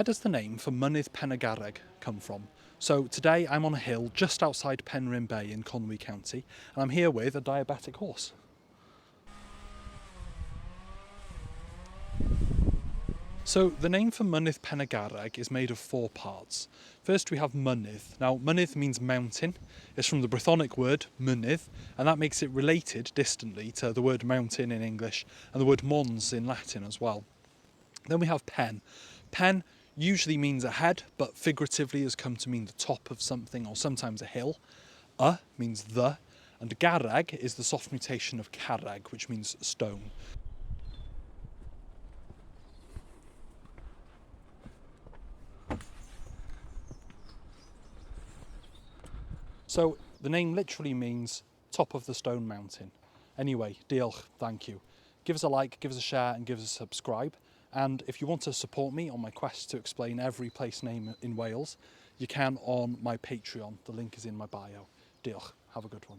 Where does the name for Mynydd Pen y Garreg come from? So today I'm on a hill just outside Penrhyn Bay in Conwy County, and I'm here with a diabetic horse. So the name for Mynydd Pen y Garreg is made of 4 parts. First we have Mynydd. Now Mynydd means mountain. It's from the Brythonic word mynydd, and that makes it related distantly to the word mountain in English and the word mons in Latin as well. Then we have pen. Pen usually means a head, but figuratively has come to mean the top of something or sometimes a hill. Means the, and garreg is the soft mutation of carreg, which means stone. So the name literally means top of the stone mountain. Anyway, diolch, thank you. Give us a like, give us a share and give us a subscribe. And if you want to support me on my quest to explain every place name in Wales, you can on my Patreon. The link is in my bio. Diolch, have a good one.